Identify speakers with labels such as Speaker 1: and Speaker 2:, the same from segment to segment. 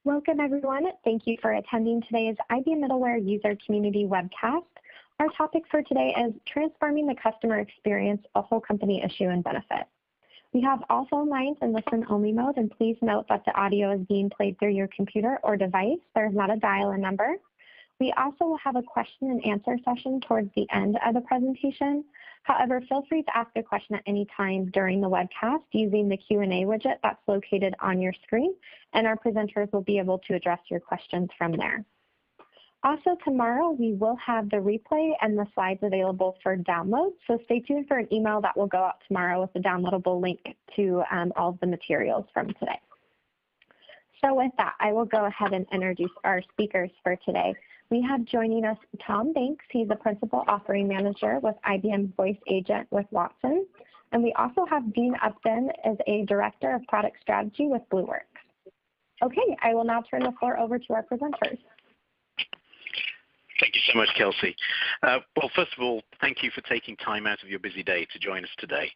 Speaker 1: Welcome, everyone. Thank you for attending today's IBM Middleware User Community webcast. Our topic for today is Transforming the Customer Experience, a Whole Company Issue and Benefit. We have all phone lines in listen-only mode, and please note that the audio is being played through your computer or device. There's not a dial-in number. We also will have a question and answer session towards the end of the presentation. However, feel free to ask a question at any time during the webcast using the Q&A widget that's located on your screen, and our presenters will be able to address your questions from there. Also, tomorrow we will have the replay and the slides available for download, so stay tuned for an email that will go out tomorrow with a downloadable link to all of the materials from today. So with that, I will go ahead and introduce our speakers for today. We have joining us Tom Banks. He's a Principal Offering Manager with IBM Voice Agent with Watson. And we also have Dean Upton as a Director of Product Strategy with Blueworx. Okay, I will now turn the floor over to our presenters.
Speaker 2: Thank you so much, Kelsey. Well, first of all, thank you for taking time out of your busy day to join us today.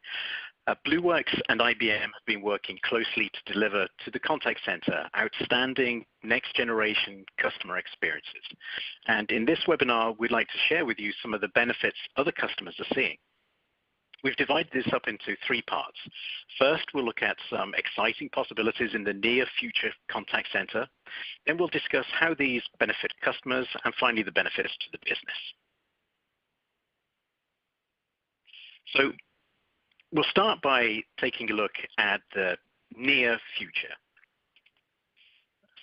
Speaker 2: Blueworx and IBM have been working closely to deliver to the contact center outstanding next-generation customer experiences. And in this webinar, we'd like to share with you some of the benefits other customers are seeing. We've divided this up into three parts. First, we'll look at some exciting possibilities in the near future contact center. Then we'll discuss how these benefit customers, and finally the benefits to the business. So we'll start by taking a look at the near future.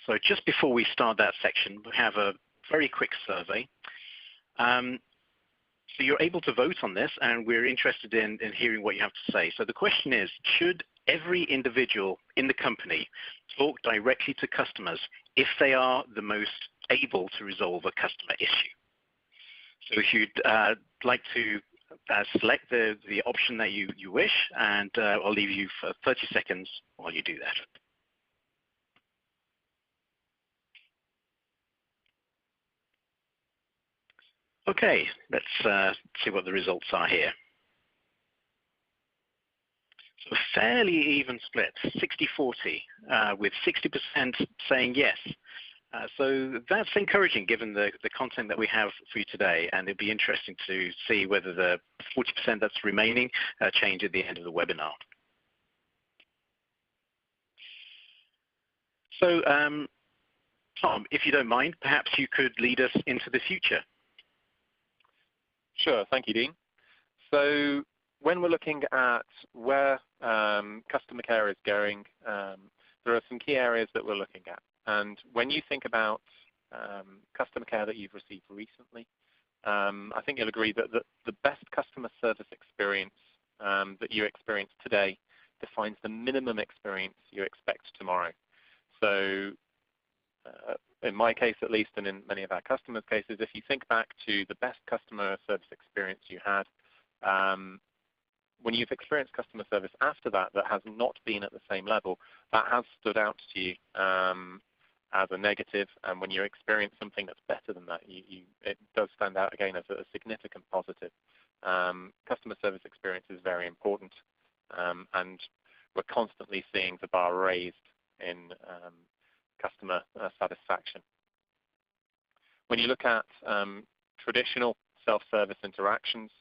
Speaker 2: So just before we start that section, we have a very quick survey. So you're able to vote on this, and we're interested in hearing what you have to say. So the question is, should every individual in the company talk directly to customers if they are the most able to resolve a customer issue? So if you'd like to select the option that you wish, and I'll leave you for 30 seconds while you do that. Okay, let's see what the results are here. So a fairly even split, 60-40, with 60% saying yes. So that's encouraging given the content that we have for you today, and it'll be interesting to see whether the 40% that's remaining change at the end of the webinar. So Tom, if you don't mind, perhaps you could lead us into the future.
Speaker 3: Sure, thank you, Dean. So when we're looking at where customer care is going, there are some key areas that we're looking at. And when you think about customer care that you've received recently, I think you'll agree that the best customer service experience that you experience today defines the minimum experience you expect tomorrow. So in my case at least, and in many of our customers' cases, if you think back to the best customer service experience you had, when you've experienced customer service after that has not been at the same level, that has stood out to you as a negative, and when you experience something that's better than that, it does stand out again as a significant positive. Customer service experience is very important, and we're constantly seeing the bar raised in customer satisfaction. When you look at traditional self-service interactions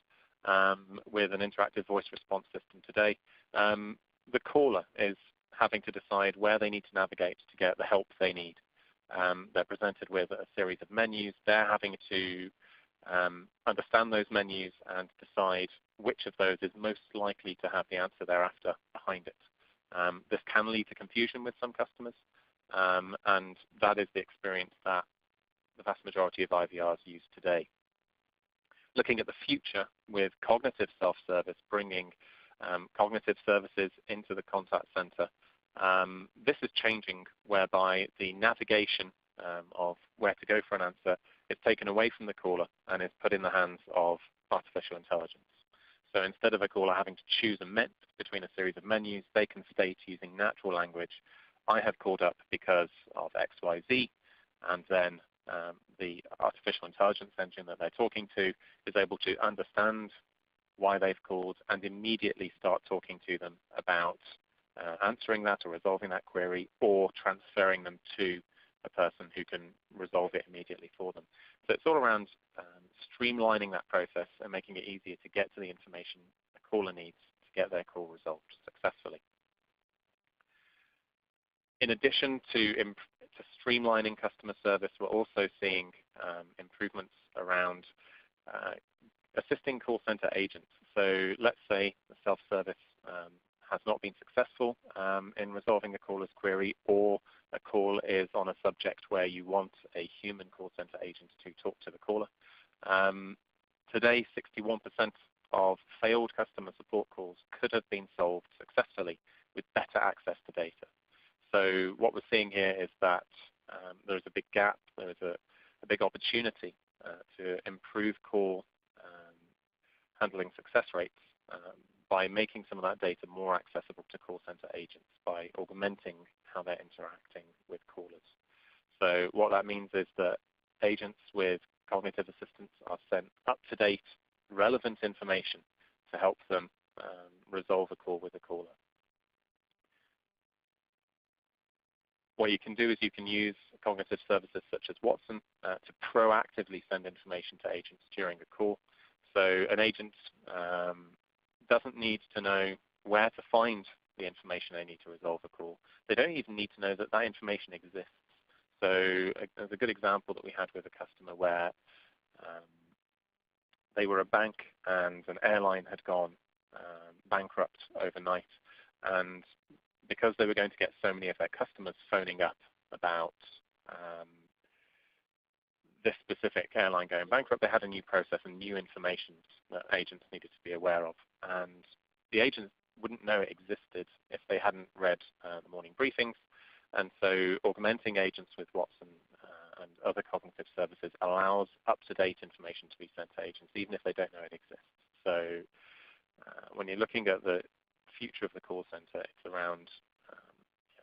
Speaker 3: with an interactive voice response system today, the caller is having to decide where they need to navigate to get the help they need. They're presented with a series of menus. They're having to understand those menus and decide which of those is most likely to have the answer they're after behind it. This can lead to confusion with some customers, and that is the experience that the vast majority of IVRs use today. Looking at the future with cognitive self-service, bringing cognitive services into the contact center, this is changing, whereby the navigation of where to go for an answer is taken away from the caller and is put in the hands of artificial intelligence. So instead of a caller having to choose between a series of menus, they can state using natural language, I have called up because of X, Y, Z, and then the artificial intelligence engine that they're talking to is able to understand why they've called and immediately start talking to them about answering that or resolving that query or transferring them to a person who can resolve it immediately for them. So it's all around streamlining that process and making it easier to get to the information a caller needs to get their call resolved successfully. In addition to streamlining customer service, we're also seeing improvements around assisting call center agents. So let's say the self-service has not been successful in resolving a caller's query, or a call is on a subject where you want a human call center agent to talk to the caller. Today, 61% of failed customer support calls could have been solved successfully with better access to data. So what we're seeing here is that there is a big gap, there is a big opportunity to improve call handling success rates by making some of that data more accessible to call center agents, by augmenting how they're interacting with callers. So what that means is that agents with cognitive assistance are sent up-to-date, relevant information to help them resolve a call with a caller. What you can do is you can use cognitive services such as Watson to proactively send information to agents during a call. So an agent doesn't need to know where to find the information they need to resolve a call. They don't even need to know that that information exists. So there's a good example that we had with a customer where they were a bank and an airline had gone bankrupt overnight, and because they were going to get so many of their customers phoning up about this specific airline going bankrupt, they had a new process and new information that agents needed to be aware of. And the agents wouldn't know it existed if they hadn't read the morning briefings. And so augmenting agents with Watson and other cognitive services allows up-to-date information to be sent to agents, even if they don't know it exists. So when you're looking at the future of the call center, it's around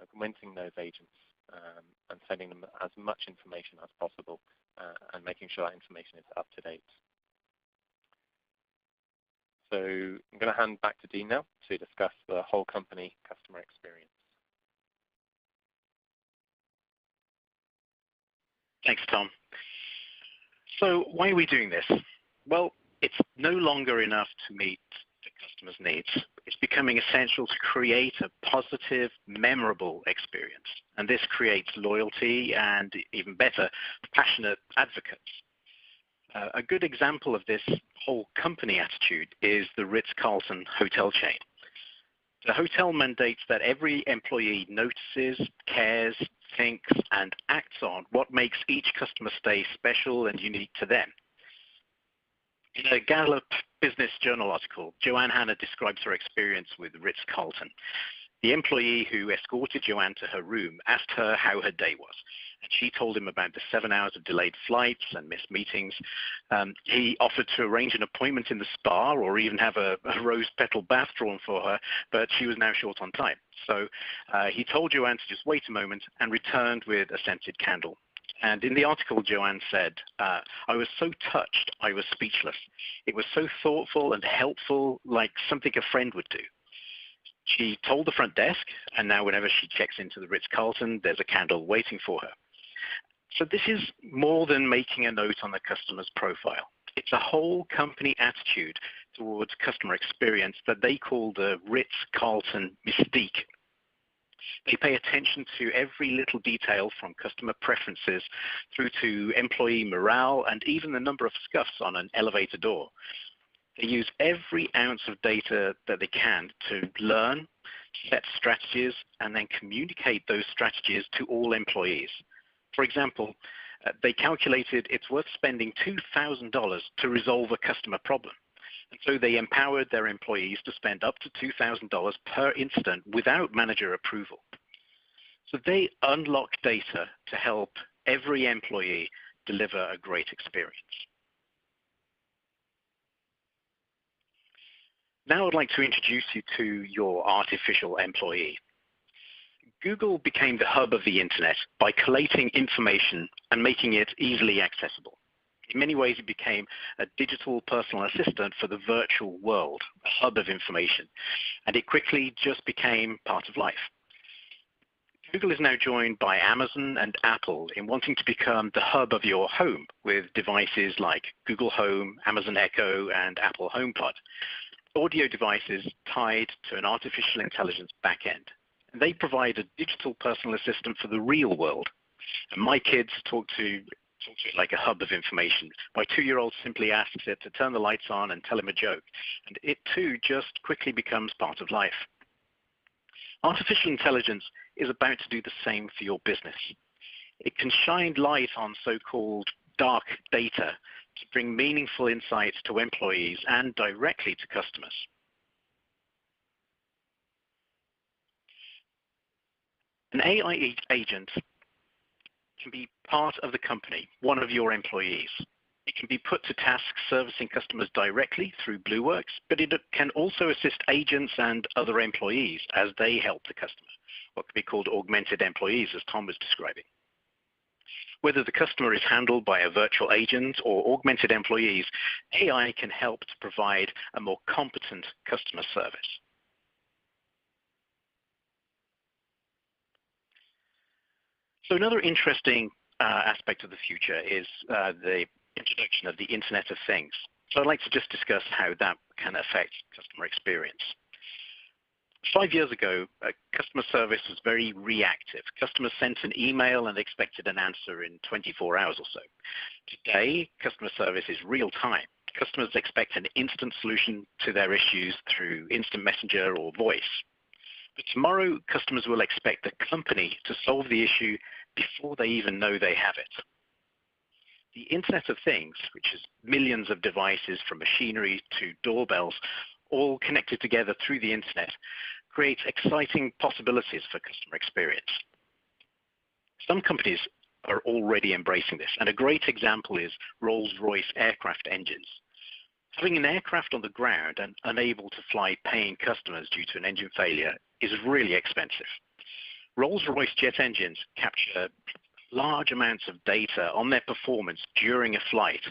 Speaker 3: augmenting those agents and sending them as much information as possible and making sure that information is up to date. So I'm going to hand back to Dean now to discuss the whole company customer experience.
Speaker 2: Thanks, Tom. So why are we doing this? Well, it's no longer enough to meet the customer's needs. It's becoming essential to create a positive, memorable experience. And this creates loyalty and, even better, passionate advocates. A good example of this whole company attitude is the Ritz-Carlton hotel chain. The hotel mandates that every employee notices, cares, thinks, and acts on what makes each customer stay special and unique to them. In a Gallup Business Journal article, Joanne Hanna describes her experience with Ritz-Carlton. The employee who escorted Joanne to her room asked her how her day was, and she told him about the 7 hours of delayed flights and missed meetings. He offered to arrange an appointment in the spa or even have a rose petal bath drawn for her, but she was now short on time. So he told Joanne to just wait a moment and returned with a scented candle. And in the article, Joanne said, I was so touched, I was speechless. It was so thoughtful and helpful, like something a friend would do. She told the front desk, and now whenever she checks into the Ritz-Carlton, there's a candle waiting for her. So this is more than making a note on the customer's profile. It's a whole company attitude towards customer experience that they call the Ritz-Carlton mystique. They pay attention to every little detail, from customer preferences through to employee morale and even the number of scuffs on an elevator door. They use every ounce of data that they can to learn, set strategies, and then communicate those strategies to all employees. For example, they calculated it's worth spending $2,000 to resolve a customer problem. And so they empowered their employees to spend up to $2,000 per incident without manager approval. So they unlock data to help every employee deliver a great experience. Now I'd like to introduce you to your artificial employee. Google became the hub of the internet by collating information and making it easily accessible. In many ways, it became a digital personal assistant for the virtual world, a hub of information, and it quickly just became part of life. Google is now joined by Amazon and Apple in wanting to become the hub of your home with devices like Google Home, Amazon Echo, and Apple HomePod, audio devices tied to an artificial intelligence backend. And they provide a digital personal assistant for the real world. And my kids talk to it like a hub of information. My 2-year-old simply asks it to turn the lights on and tell him a joke. And it too just quickly becomes part of life. Artificial intelligence is about to do the same for your business. It can shine light on so-called dark data to bring meaningful insights to employees and directly to customers. An AI agent can be part of the company, one of your employees. It can be put to tasks servicing customers directly through Blueworx, but it can also assist agents and other employees as they help the customer, what can be called augmented employees, as Tom was describing. Whether the customer is handled by a virtual agent or augmented employees, AI can help to provide a more competent customer service. So another interesting aspect of the future is the introduction of the Internet of Things. So I'd like to just discuss how that can affect customer experience. 5 years ago, customer service was very reactive. Customers sent an email and expected an answer in 24 hours or so. Today, customer service is real time. Customers expect an instant solution to their issues through instant messenger or voice. But tomorrow, customers will expect the company to solve the issue before they even know they have it. The Internet of Things, which is millions of devices from machinery to doorbells, all connected together through the Internet, creates exciting possibilities for customer experience. Some companies are already embracing this, and a great example is Rolls-Royce aircraft engines. Having an aircraft on the ground and unable to fly paying customers due to an engine failure is really expensive. Rolls-Royce jet engines capture large amounts of data on their performance during a flight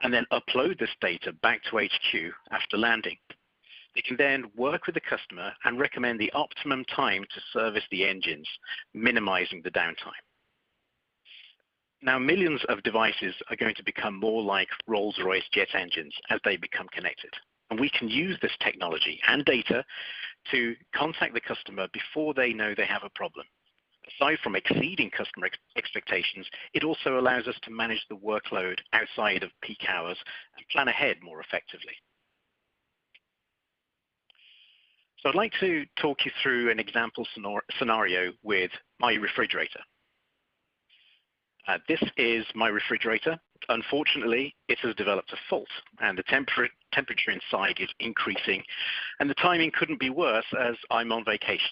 Speaker 2: and then upload this data back to HQ after landing. They can then work with the customer and recommend the optimum time to service the engines, minimizing the downtime. Now, millions of devices are going to become more like Rolls-Royce jet engines as they become connected. And we can use this technology and data to contact the customer before they know they have a problem. Aside from exceeding customer expectations, it also allows us to manage the workload outside of peak hours and plan ahead more effectively. So I'd like to talk you through an example scenario with my refrigerator. This is my refrigerator. Unfortunately, it has developed a fault, and the temperature inside is increasing, and the timing couldn't be worse as I'm on vacation.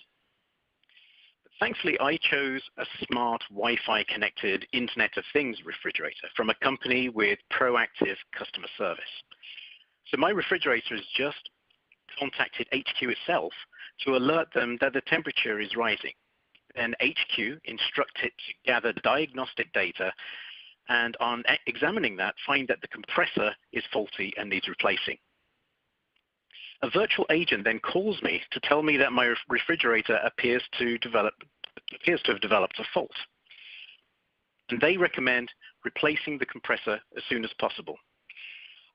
Speaker 2: But thankfully, I chose a smart Wi-Fi connected Internet of Things refrigerator from a company with proactive customer service. So my refrigerator has just contacted HQ itself to alert them that the temperature is rising. Then HQ instruct it to gather diagnostic data, and on examining that, find that the compressor is faulty and needs replacing. A virtual agent then calls me to tell me that my refrigerator appears to have developed a fault. And they recommend replacing the compressor as soon as possible.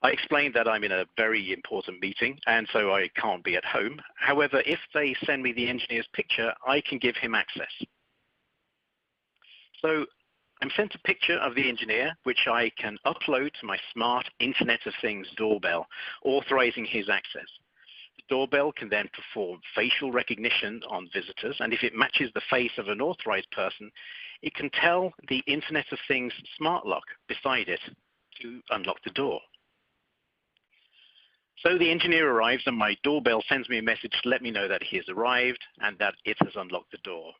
Speaker 2: I explained that I'm in a very important meeting, and so I can't be at home. However, if they send me the engineer's picture, I can give him access. So I'm sent a picture of the engineer, which I can upload to my smart Internet of Things doorbell, authorizing his access. The doorbell can then perform facial recognition on visitors, and if it matches the face of an authorized person, it can tell the Internet of Things smart lock beside it to unlock the door. So the engineer arrives, and my doorbell sends me a message to let me know that he has arrived and that it has unlocked the door.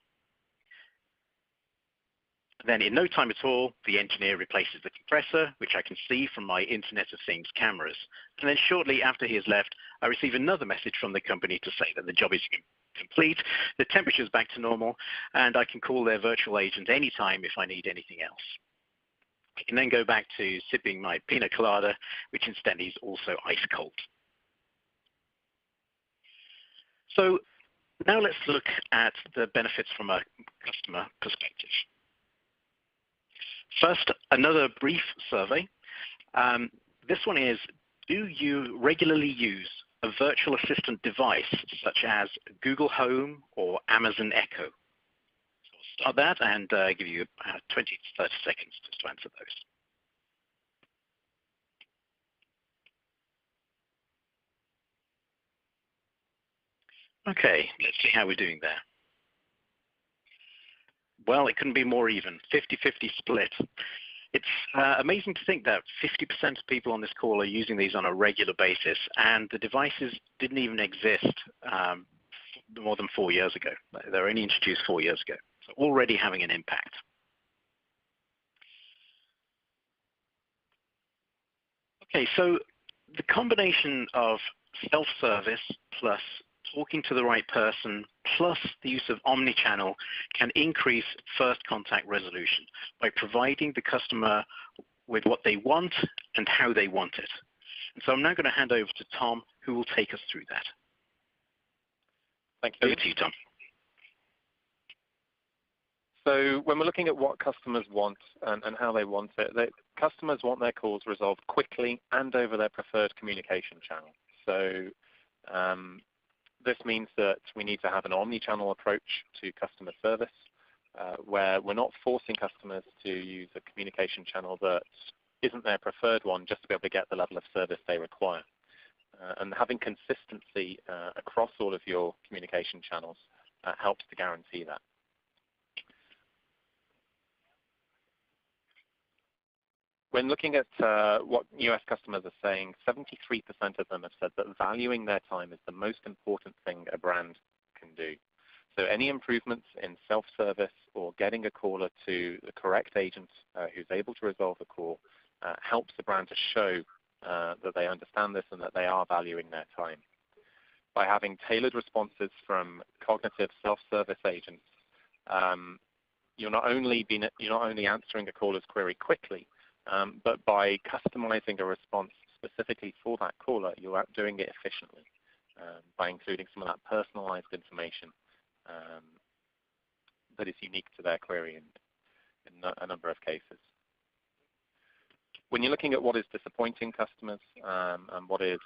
Speaker 2: Then in no time at all, the engineer replaces the compressor, which I can see from my Internet of Things cameras. And then shortly after he has left, I receive another message from the company to say that the job is complete, the temperature is back to normal, and I can call their virtual agent anytime if I need anything else. I can then go back to sipping my pina colada, which incidentally is also ice cold. So Now let's look at the benefits from a customer perspective. First, another brief survey. This one is, do you regularly use a virtual assistant device such as Google Home or Amazon Echo? So I'll start that and give you 20 to 30 seconds just to answer those. Okay, let's see how we're doing there. Well, it couldn't be more even, 50-50 split. It's amazing to think that 50% of people on this call are using these on a regular basis, and the devices didn't even exist more than 4 years ago. They were only introduced 4 years ago, so already having an impact. Okay, so the combination of self-service plus talking to the right person, plus the use of omnichannel can increase first contact resolution by providing the customer with what they want and how they want it. And so I'm now going to hand over to Tom, who will take us through that.
Speaker 3: Thank you.
Speaker 2: Over to you, Tom.
Speaker 3: So when we're looking at what customers want and how they want it, customers want their calls resolved quickly and over their preferred communication channel. So this means that we need to have an omni-channel approach to customer service, where we're not forcing customers to use a communication channel that isn't their preferred one just to be able to get the level of service they require. And having consistency across all of your communication channels helps to guarantee that. When looking at what US customers are saying, 73% of them have said that valuing their time is the most important thing a brand can do. So any improvements in self-service or getting a caller to the correct agent who's able to resolve the call helps the brand to show that they understand this and that they are valuing their time. By having tailored responses from cognitive self-service agents, you're not only answering a caller's query quickly, but by customizing a response specifically for that caller, you're doing it efficiently by including some of that personalized information that is unique to their query in a number of cases. When you're looking at what is disappointing customers and what is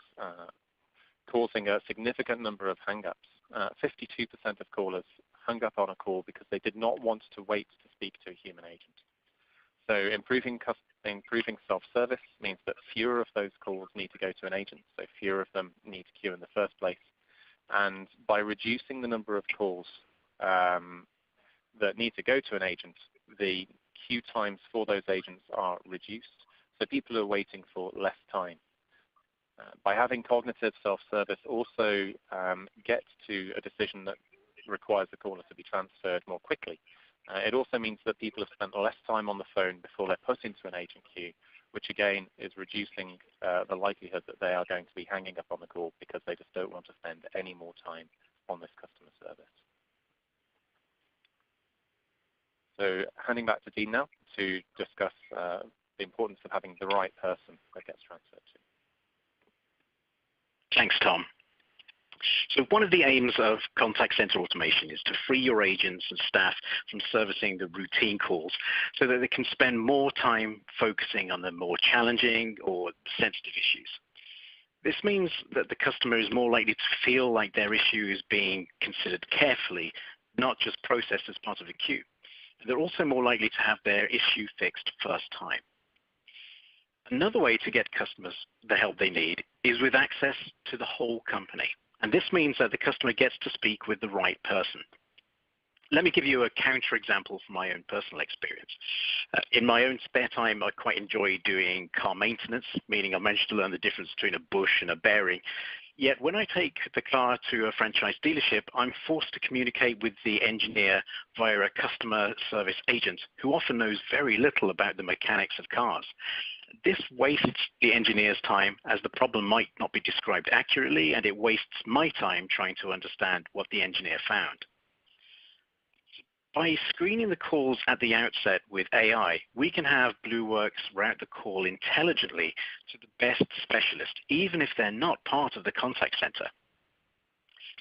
Speaker 3: causing a significant number of hang-ups, 52% of callers hung up on a call because they did not want to wait to speak to a human agent. So improving self-service means that fewer of those calls need to go to an agent, so fewer of them need to queue in the first place. And by reducing the number of calls that need to go to an agent, the queue times for those agents are reduced, so people are waiting for less time. By having cognitive self-service also get to a decision that requires the caller to be transferred more quickly. It also means that people have spent less time on the phone before they're put into an agent queue, which again is reducing the likelihood that they are going to be hanging up on the call because they just don't want to spend any more time on this customer service. So handing back to Dean now to discuss the importance of having the right person that gets transferred to.
Speaker 2: Thanks, Tom. So one of the aims of contact center automation is to free your agents and staff from servicing the routine calls so that they can spend more time focusing on the more challenging or sensitive issues. This means that the customer is more likely to feel like their issue is being considered carefully, not just processed as part of a queue. They're also more likely to have their issue fixed first time. Another way to get customers the help they need is with access to the whole company. And this means that the customer gets to speak with the right person. Let me give you a counterexample from my own personal experience. In my own spare time, I quite enjoy doing car maintenance, meaning I managed to learn the difference between a bush and a bearing. Yet when I take the car to a franchise dealership, I'm forced to communicate with the engineer via a customer service agent who often knows very little about the mechanics of cars. This wastes the engineer's time as the problem might not be described accurately, and it wastes my time trying to understand what the engineer found. By screening the calls at the outset with AI, we can have Blueworx route the call intelligently to the best specialist, even if they're not part of the contact center.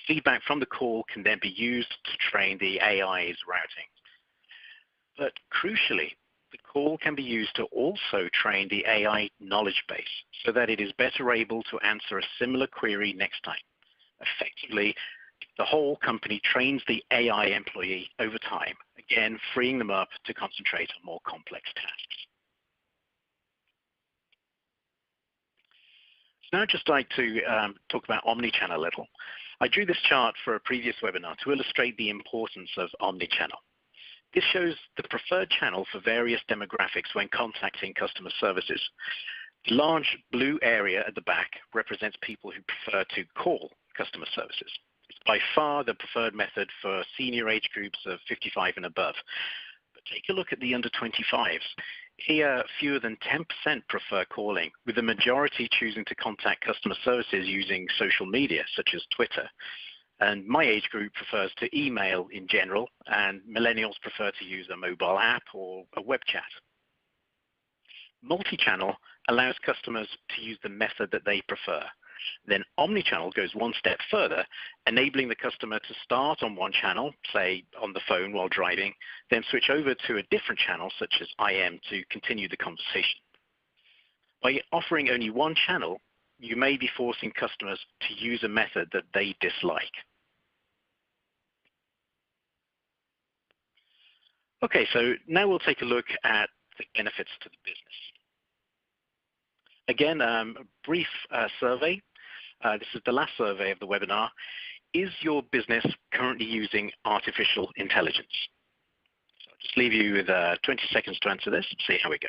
Speaker 2: feedback from the call can then be used to train the AI's routing. But crucially, the call can be used to also train the AI knowledge base so that it is better able to answer a similar query next time. Effectively, the whole company trains the AI employee over time, again, freeing them up to concentrate on more complex tasks. So now I'd just like to talk about omnichannel a little. I drew this chart for a previous webinar to illustrate the importance of omnichannel. This shows the preferred channel for various demographics when contacting customer services. The large blue area at the back represents people who prefer to call customer services. It's by far the preferred method for senior age groups of 55 and above. But take a look at the under 25s. Here, fewer than 10% prefer calling, with the majority choosing to contact customer services using social media, such as Twitter. And my age group prefers to email in general, and millennials prefer to use a mobile app or a web chat. Multi-channel allows customers to use the method that they prefer. Then omnichannel goes one step further, enabling the customer to start on one channel, say on the phone while driving, then switch over to a different channel, such as IM, to continue the conversation. By offering only one channel, you may be forcing customers to use a method that they dislike. Okay, so now we'll take a look at the benefits to the business. Again, a brief survey. This is the last survey of the webinar. Is your business currently using artificial intelligence? So I'll just leave you with 20 seconds to answer this and see how we go.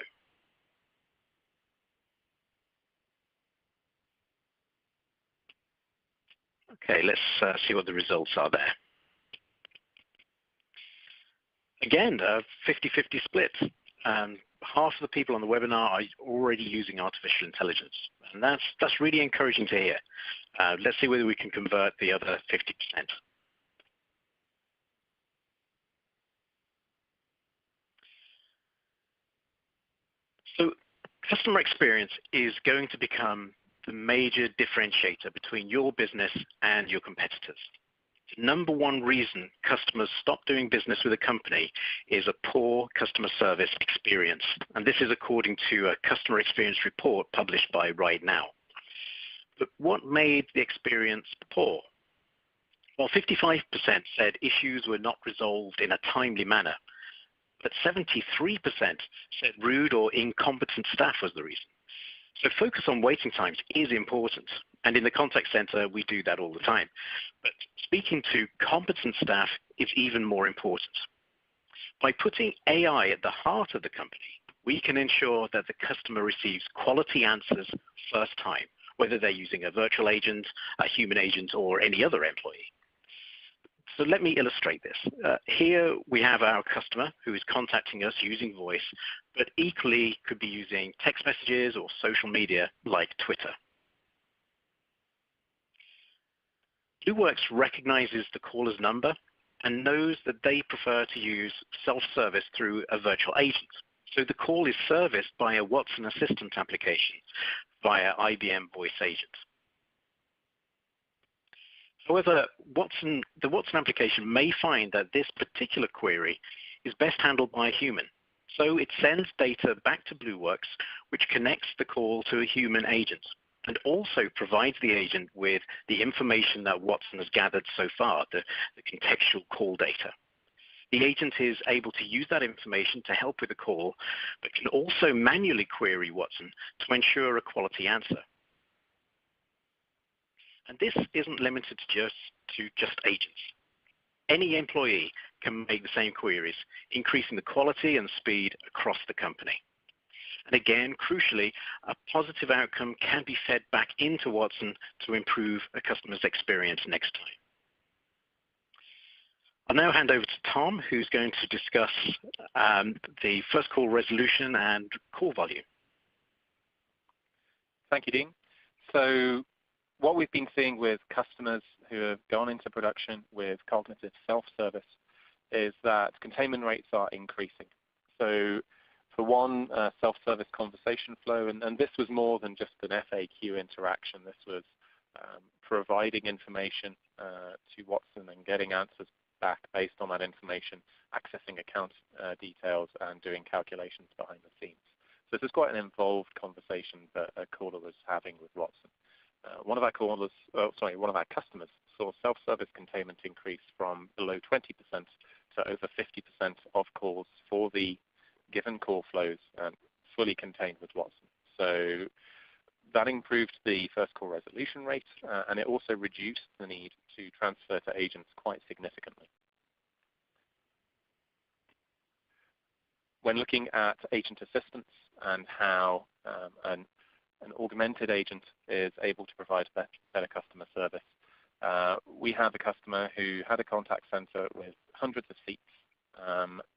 Speaker 2: Okay, let's see what the results are there. Again, 50-50 split. Half of the people on the webinar are already using artificial intelligence, and that's really encouraging to hear. Let's see whether we can convert the other 50%. So customer experience is going to become the major differentiator between your business and your competitors. The number one reason customers stop doing business with a company is a poor customer service experience. And this is according to a customer experience report published by Right Now. But what made the experience poor? Well, 55% said issues were not resolved in a timely manner, but 73% said rude or incompetent staff was the reason. So focus on waiting times is important, and in the contact center, we do that all the time. But speaking to competent staff is even more important. By putting AI at the heart of the company, we can ensure that the customer receives quality answers first time, whether they're using a virtual agent, a human agent, or any other employee. So let me illustrate this. Here we have our customer who is contacting us using voice, but equally could be using text messages or social media like Twitter. Blueworx recognizes the caller's number and knows that they prefer to use self-service through a virtual agent. So the call is serviced by a Watson Assistant application via IBM Voice Agent. However, the Watson application may find that this particular query is best handled by a human. So it sends data back to Blueworx, which connects the call to a human agent, and also provides the agent with the information that Watson has gathered so far, the contextual call data. The agent is able to use that information to help with the call, but can also manually query Watson to ensure a quality answer. And this isn't limited to just agents. Any employee can make the same queries, increasing the quality and speed across the company. And again, crucially, a positive outcome can be fed back into Watson to improve a customer's experience next time. I'll now hand over to Tom, who's going to discuss the first call resolution and call volume.
Speaker 3: Thank you, Dean. So what we've been seeing with customers who have gone into production with cognitive self-service is that containment rates are increasing. So for one self-service conversation flow, and this was more than just an FAQ interaction. This was providing information to Watson and getting answers back based on that information, accessing account details, and doing calculations behind the scenes. So this is quite an involved conversation that a caller was having with Watson. One of our customers saw self-service containment increase from below 20% to over 50% of calls for the given call flows fully contained with Watson. So that improved the first call resolution rate, and it also reduced the need to transfer to agents quite significantly. When looking at agent assistance and how an augmented agent is able to provide better customer service, we have a customer who had a contact center with hundreds of seats,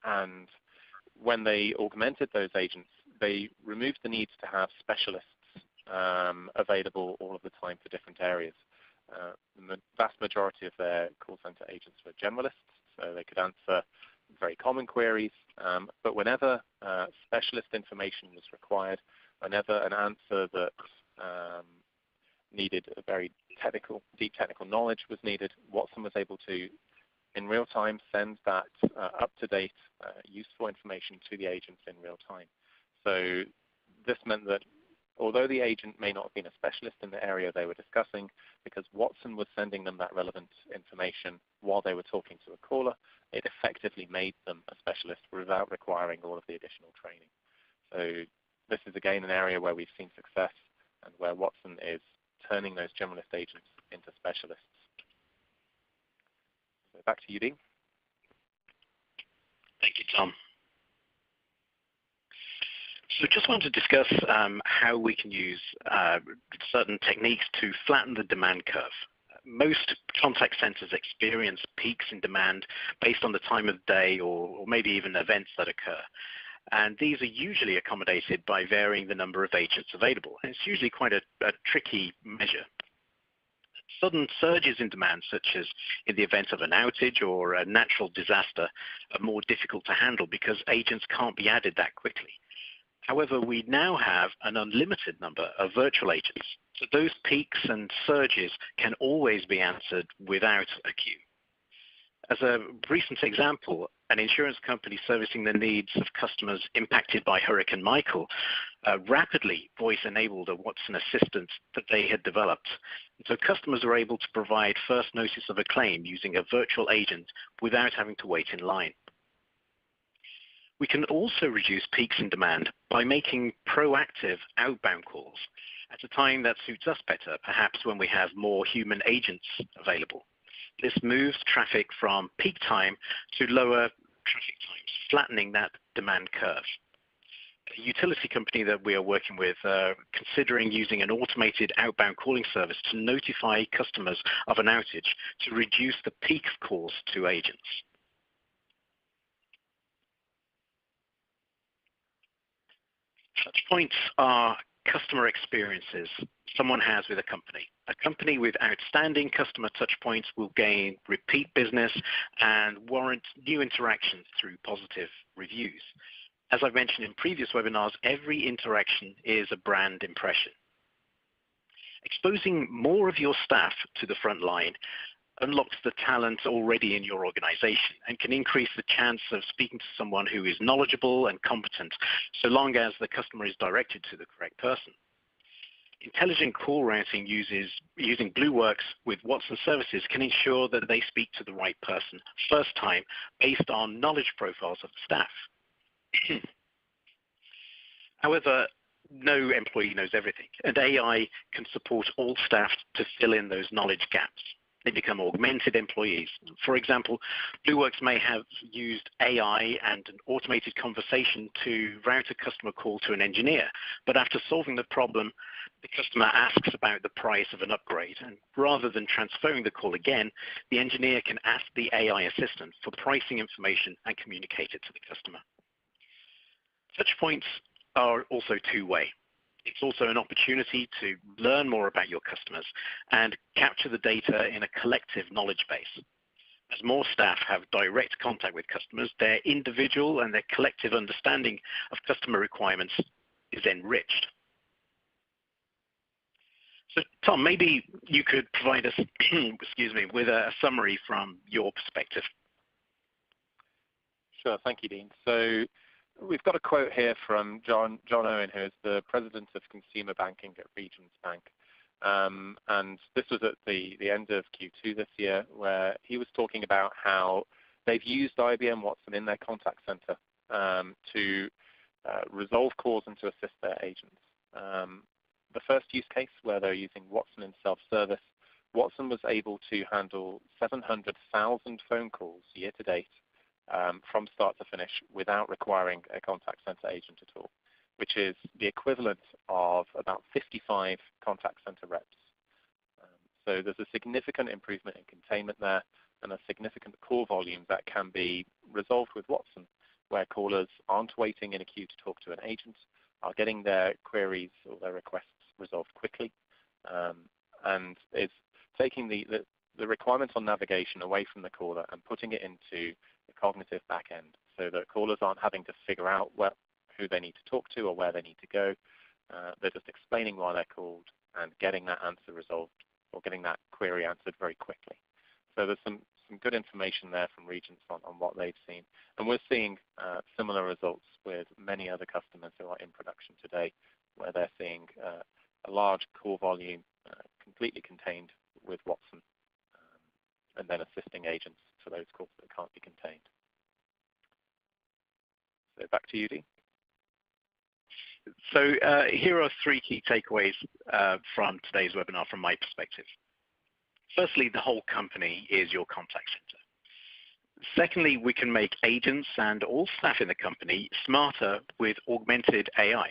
Speaker 3: and when they augmented those agents, they removed the need to have specialists available all of the time for different areas. The vast majority of their call center agents were generalists, so they could answer very common queries, but whenever specialist information was required, whenever an answer that needed a very deep technical knowledge was needed, Watson was able to, in real time, send that up-to-date, useful information to the agents in real time. So this meant that although the agent may not have been a specialist in the area they were discussing, because Watson was sending them that relevant information while they were talking to a caller, it effectively made them a specialist without requiring all of the additional training. So this is, again, an area where we've seen success and where Watson is turning those generalist agents into specialists. So back to you, Dean.
Speaker 2: Thank you, Tom. So just want to discuss how we can use certain techniques to flatten the demand curve. Most contact centers experience peaks in demand based on the time of day or maybe even events that occur. And these are usually accommodated by varying the number of agents available. And it's usually quite a tricky measure. Sudden surges in demand, such as in the event of an outage or a natural disaster, are more difficult to handle because agents can't be added that quickly. However, we now have an unlimited number of virtual agents, so those peaks and surges can always be answered without a queue. As a recent example, an insurance company servicing the needs of customers impacted by Hurricane Michael rapidly voice-enabled a Watson assistant that they had developed. And so customers are able to provide first notice of a claim using a virtual agent without having to wait in line. We can also reduce peaks in demand by making proactive outbound calls at a time that suits us better, perhaps when we have more human agents available. This moves traffic from peak time to lower traffic times, flattening that demand curve. A utility company that we are working with considering using an automated outbound calling service to notify customers of an outage to reduce the peak of calls to agents. Touch points are customer experiences someone has with a company. A company with outstanding customer touch points will gain repeat business and warrant new interactions through positive reviews. As I've mentioned in previous webinars, every interaction is a brand impression. Exposing more of your staff to the front line unlocks the talent already in your organization and can increase the chance of speaking to someone who is knowledgeable and competent, so long as the customer is directed to the correct person. Intelligent call routing using Blueworx with Watson services can ensure that they speak to the right person first time based on knowledge profiles of the staff. However, no employee knows everything, and AI can support all staff to fill in those knowledge gaps. They become augmented employees. For example, Blueworx may have used AI and an automated conversation to route a customer call to an engineer, but after solving the problem, the customer asks about the price of an upgrade, and rather than transferring the call again, the engineer can ask the AI assistant for pricing information and communicate it to the customer. Touch points are also two-way. It's also an opportunity to learn more about your customers and capture the data in a collective knowledge base. As more staff have direct contact with customers, their individual and their collective understanding of customer requirements is enriched. So, Tom, maybe you could provide us, excuse me, with a summary from your perspective.
Speaker 3: Sure, thank you, Dean. So we've got a quote here from John Owen, who is the President of Consumer Banking at Regions Bank. And this was at the end of Q2 this year, where he was talking about how they've used IBM Watson in their contact center to resolve calls and to assist their agents. The first use case, where they're using Watson in self-service, Watson was able to handle 700,000 phone calls year to date from start to finish without requiring a contact center agent at all, which is the equivalent of about 55 contact center reps. So there's a significant improvement in containment there and a significant call volume that can be resolved with Watson, where callers aren't waiting in a queue to talk to an agent, are getting their queries or their requests resolved quickly, and it's taking the requirements on navigation away from the caller and putting it into the cognitive back end, so that callers aren't having to figure out who they need to talk to or where they need to go. They're just explaining why they're called and getting that answer resolved or getting that query answered very quickly. So there's some good information there from Regents on what they've seen. And we're seeing similar results with many other customers who are in production today, where they're seeing a large call volume completely contained with Watson, and then assisting agents for those calls that can't be contained. So back to you, Dean.
Speaker 2: So here are three key takeaways from today's webinar from my perspective. Firstly, the whole company is your contact center. Secondly, we can make agents and all staff in the company smarter with augmented AI.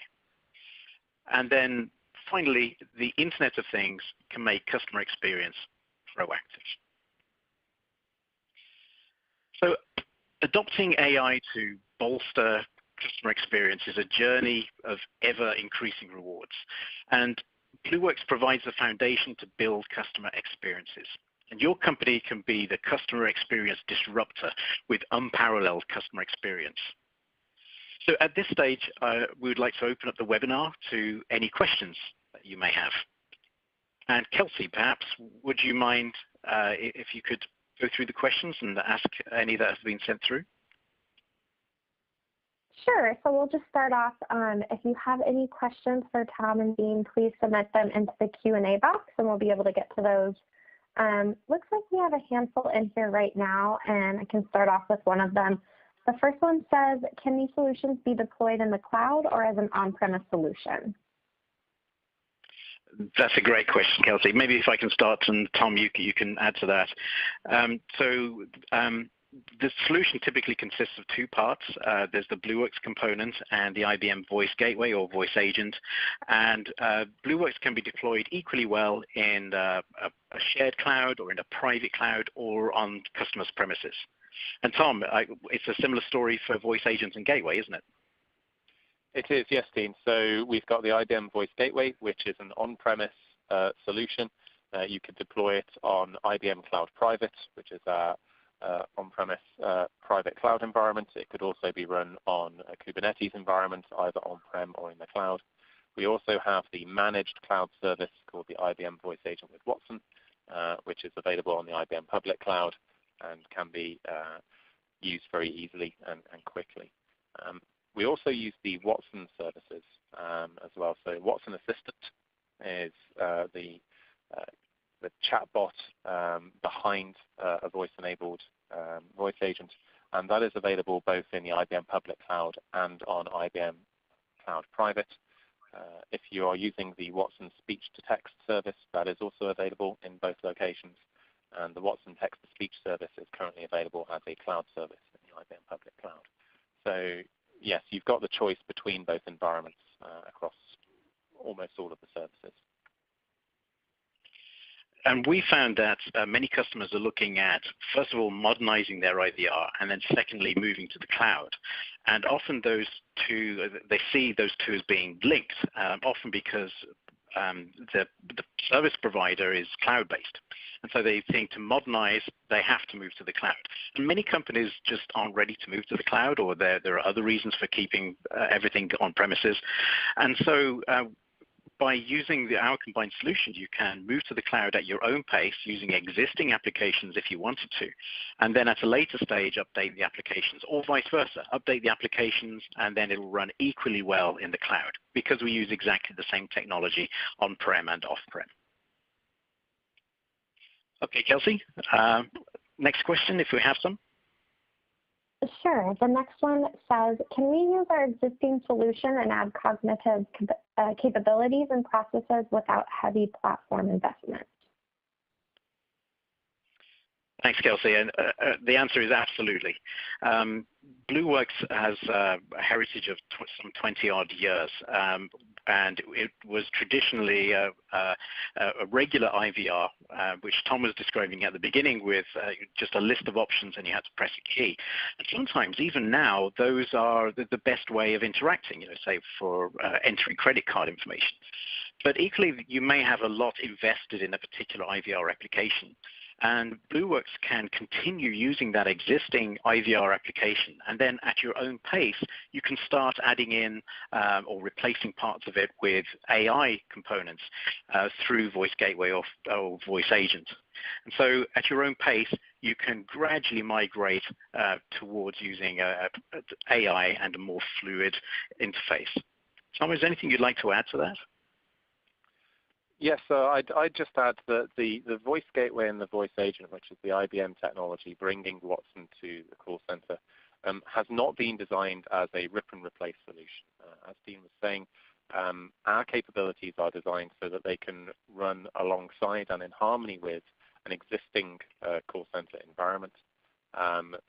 Speaker 2: And then finally, the Internet of Things can make customer experience proactive. So adopting AI to bolster customer experience is a journey of ever-increasing rewards. And Blueworx provides the foundation to build customer experiences. And your company can be the customer experience disruptor with unparalleled customer experience. So at this stage, we would like to open up the webinar to any questions that you may have. And Kelsey, perhaps, would you mind if you could go through the questions and ask any that have been sent through?
Speaker 1: Sure. So we'll just start off. If you have any questions for Tom and Dean, please submit them into the Q&A box, and we'll be able to get to those. Looks like we have a handful in here right now, and I can start off with one of them. The first one says, can these solutions be deployed in the cloud or as an on-premise solution?
Speaker 2: That's a great question, Kelsey. Maybe if I can start, and Tom, you can add to that. The solution typically consists of two parts. There's the Blueworx component and the IBM Voice Gateway or Voice Agent. And Blueworx can be deployed equally well in a shared cloud or in a private cloud or on customers' premises. And Tom, it's a similar story for Voice Agent and Gateway, isn't it?
Speaker 3: It is, yes, Dean. So we've got the IBM Voice Gateway, which is an on-premise solution. You could deploy it on IBM Cloud Private, which is our on-premise private cloud environment. It could also be run on a Kubernetes environment, either on-prem or in the cloud. We also have the managed cloud service called the IBM Voice Agent with Watson, which is available on the IBM public cloud and can be used very easily and quickly. We also use the Watson services as well. So Watson Assistant is the chatbot behind a voice-enabled voice agent, and that is available both in the IBM public cloud and on IBM Cloud Private. If you are using the Watson speech-to-text service, that is also available in both locations, and the Watson text-to-speech service is currently available as a cloud service in the IBM public cloud. So yes, you've got the choice between both environments across almost all of the services.
Speaker 2: And we found that many customers are looking at, first of all, modernizing their IVR, and then secondly, moving to the cloud. And often those two, they see those two as being linked, often because the service provider is cloud-based. And so they think to modernize, they have to move to the cloud. And many companies just aren't ready to move to the cloud, or there are other reasons for keeping everything on premises. And so by using our combined solutions, you can move to the cloud at your own pace using existing applications if you wanted to, and then at a later stage update the applications, or vice versa, update the applications and then it will run equally well in the cloud because we use exactly the same technology on-prem and off-prem. Okay, Kelsey, next question if we have some.
Speaker 1: Sure. The next one says, can we use our existing solution and add cognitive capabilities and processes without heavy platform investment?
Speaker 2: Thanks, Kelsey. And the answer is absolutely. Blueworx has a heritage of some 20-odd years, and it was traditionally a regular IVR, which Tom was describing at the beginning with just a list of options and you had to press a key. And sometimes, even now, those are the best way of interacting, say for entering credit card information. But equally, you may have a lot invested in a particular IVR application. And Blueworx can continue using that existing IVR application, and then at your own pace, you can start adding in or replacing parts of it with AI components through Voice Gateway or Voice Agent. And so at your own pace, you can gradually migrate towards using AI and a more fluid interface. Tom, is there anything you'd like to add to that?
Speaker 3: Yes, so I'd just add that the Voice Gateway and the Voice Agent, which is the IBM technology bringing Watson to the call center, has not been designed as a rip and replace solution. As Dean was saying, our capabilities are designed so that they can run alongside and in harmony with an existing call center environment,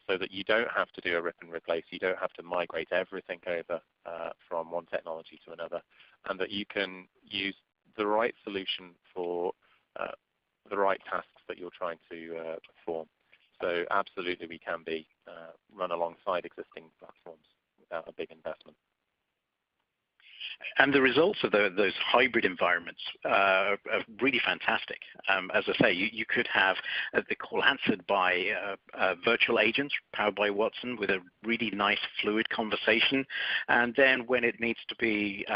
Speaker 3: so that you don't have to do a rip and replace, you don't have to migrate everything over from one technology to another, and that you can use the right solution for the right tasks that you're trying to perform. So absolutely we can be run alongside existing platforms without a big investment.
Speaker 2: And the results of those hybrid environments are really fantastic. As I say, you could have the call answered by virtual agents powered by Watson with a really nice fluid conversation. And then when it needs to be,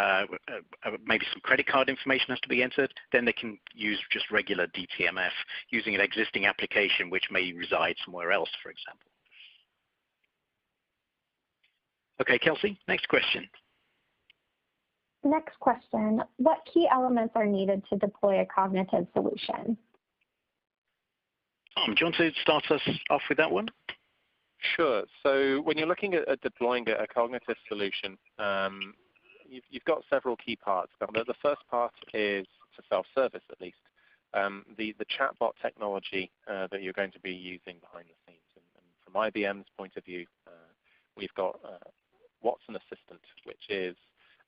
Speaker 2: maybe some credit card information has to be entered, then they can use just regular DTMF using an existing application which may reside somewhere else, for example. Okay, Kelsey, next question.
Speaker 1: Next question, what key elements are needed to deploy a cognitive solution?
Speaker 2: Tom, do you want to start us off with that one?
Speaker 3: Sure. So when you're looking at deploying a cognitive solution, you've got several key parts. The first part is for self-service, at least. The chatbot technology that you're going to be using behind the scenes. And from IBM's point of view, we've got Watson Assistant, which is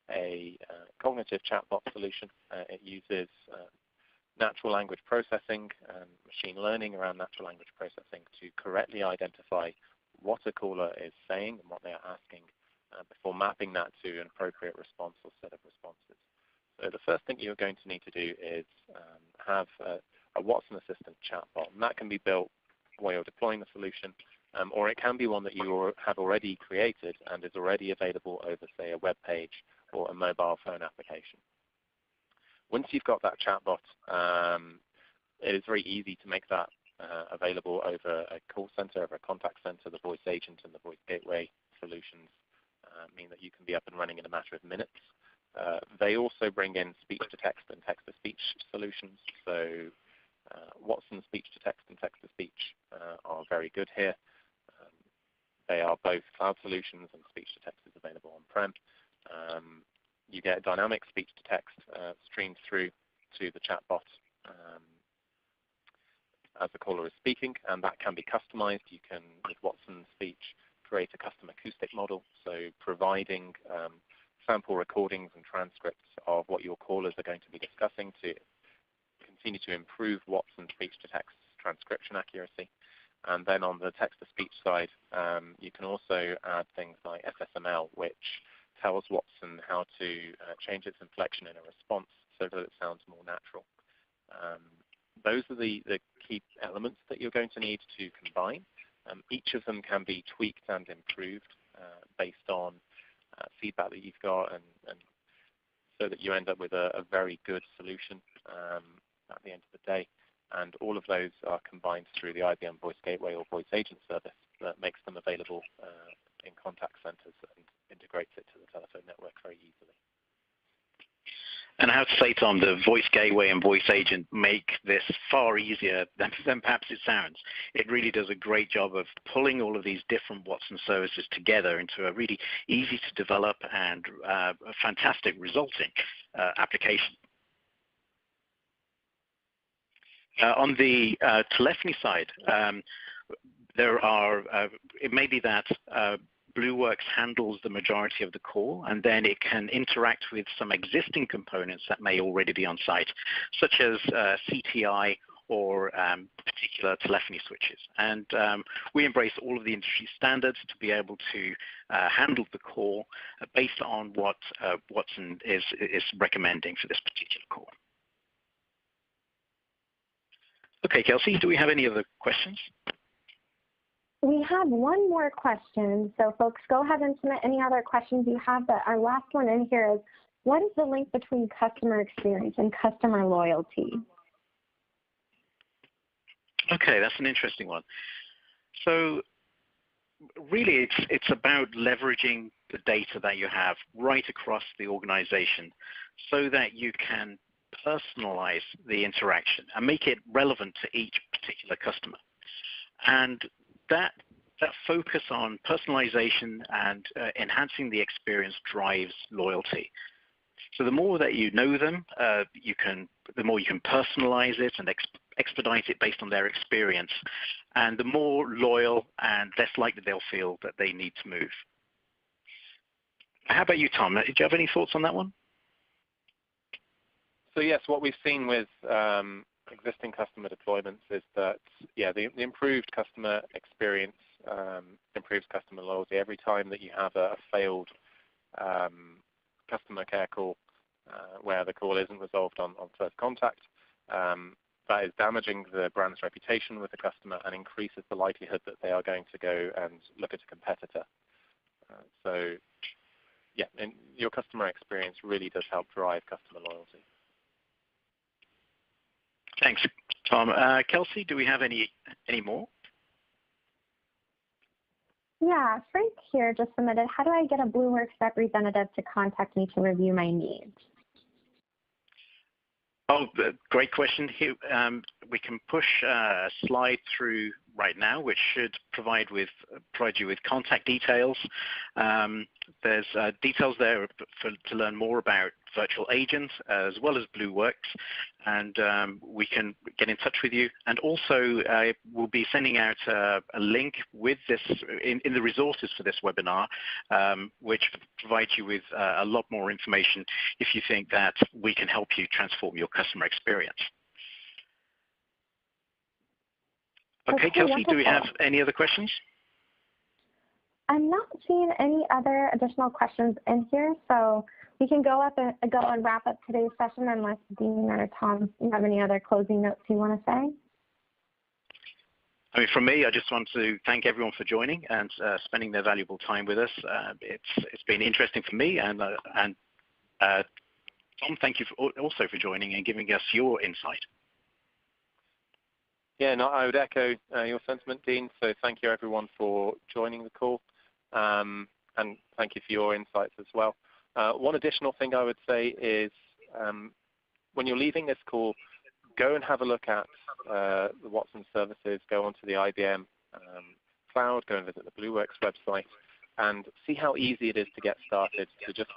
Speaker 3: a cognitive chatbot solution. It uses natural language processing and machine learning around natural language processing to correctly identify what a caller is saying and what they are asking before mapping that to an appropriate response or set of responses. So the first thing you're going to need to do is have a Watson Assistant chatbot, and that can be built while you're deploying the solution, or it can be one that you have already created and is already available over, say, a web page or a mobile phone application. Once you've got that chatbot, it is very easy to make that available over a call center, over a contact center. The Voice Agent and the Voice Gateway solutions mean that you can be up and running in a matter of minutes. They also bring in speech-to-text and text-to-speech solutions. So Watson speech-to-text and text-to-speech are very good here. They are both cloud solutions, and speech-to-text is available on-prem. You get dynamic speech-to-text streamed through to the chatbot as the caller is speaking, and that can be customized. You can, with Watson Speech, create a custom acoustic model, so providing sample recordings and transcripts of what your callers are going to be discussing to continue to improve Watson speech-to-text transcription accuracy. And then on the text-to-speech side, you can also add things like SSML, which tells Watson how to change its inflection in a response so that it sounds more natural. Those are the key elements that you're going to need to combine. Each of them can be tweaked and improved based on feedback that you've got and so that you end up with a very good solution at the end of the day. And all of those are combined through the IBM Voice Gateway or Voice Agent service that makes them available in contact centers and integrates it to the telephone network very easily.
Speaker 2: And I have to say, Tom, the Voice Gateway and Voice Agent make this far easier than perhaps it sounds. It really does a great job of pulling all of these different Watson services together into a really easy to develop and a fantastic resulting application. On the telephony side, it may be that Blueworx handles the majority of the call, and then it can interact with some existing components that may already be on site, such as CTI or particular telephony switches. And we embrace all of the industry standards to be able to handle the call based on what Watson is recommending for this particular call. Okay, Kelsey, do we have any other questions?
Speaker 1: We have one more question, so folks, go ahead and submit any other questions you have, but our last one in here is, what is the link between customer experience and customer loyalty?
Speaker 2: Okay, that's an interesting one. So really, it's about leveraging the data that you have right across the organization so that you can personalize the interaction and make it relevant to each particular customer. And that focus on personalization and enhancing the experience drives loyalty. So the more that you know them, the more you can personalize it and expedite it based on their experience, and the more loyal and less likely they'll feel that they need to move. How about you, Tom? Do you have any thoughts on that one?
Speaker 3: So yes, what we've seen with existing customer deployments is that, yeah, the improved customer experience improves customer loyalty. Every time that you have a failed customer care call where the call isn't resolved on first contact, that is damaging the brand's reputation with the customer and increases the likelihood that they are going to go and look at a competitor. So, yeah, and your customer experience really does help drive customer loyalty.
Speaker 2: Thanks, Tom. Kelsey, do we have any more?
Speaker 1: Yeah, Frank here just submitted, how do I get a Blueworx representative to contact me to review my needs?
Speaker 2: Oh, great question. Here, we can push a slide through right now, which should provide you with contact details. There's details there to learn more about virtual agents as well as Blueworx, and we can get in touch with you. And also, we'll be sending out a link with this in the resources for this webinar, which provides you with a lot more information if you think that we can help you transform your customer experience. Okay, Kelsey, wonderful. Do we have any other questions?
Speaker 1: I'm not seeing any other additional questions in here, so we can go and wrap up today's session unless Dean or Tom, you have any other closing notes you want to say?
Speaker 2: I mean, from me, I just want to thank everyone for joining and spending their valuable time with us. It's been interesting for me, and Tom, thank you also for joining and giving us your insight.
Speaker 3: Yeah, no, I would echo your sentiment, Dean. So thank you, everyone, for joining the call, and thank you for your insights as well. One additional thing I would say is when you're leaving this call, go and have a look at the Watson services, go onto the IBM cloud, go and visit the Blueworx website, and see how easy it is to get started, to just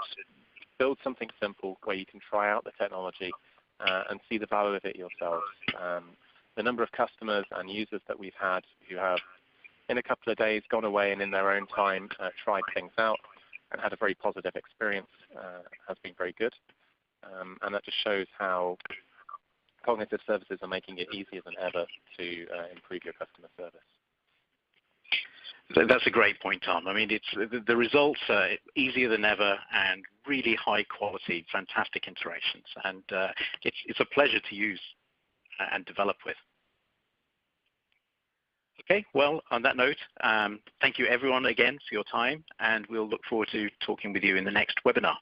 Speaker 3: build something simple where you can try out the technology and see the value of it yourselves. The number of customers and users that we've had who have, in a couple of days, gone away and in their own time tried things out and had a very positive experience has been very good. And that just shows how cognitive services are making it easier than ever to improve your customer service.
Speaker 2: That's a great point, Tom. I mean, the results are easier than ever and really high quality, fantastic interactions. And it's a pleasure to use and develop with. Okay, well, on that note, thank you everyone again for your time, and we'll look forward to talking with you in the next webinar.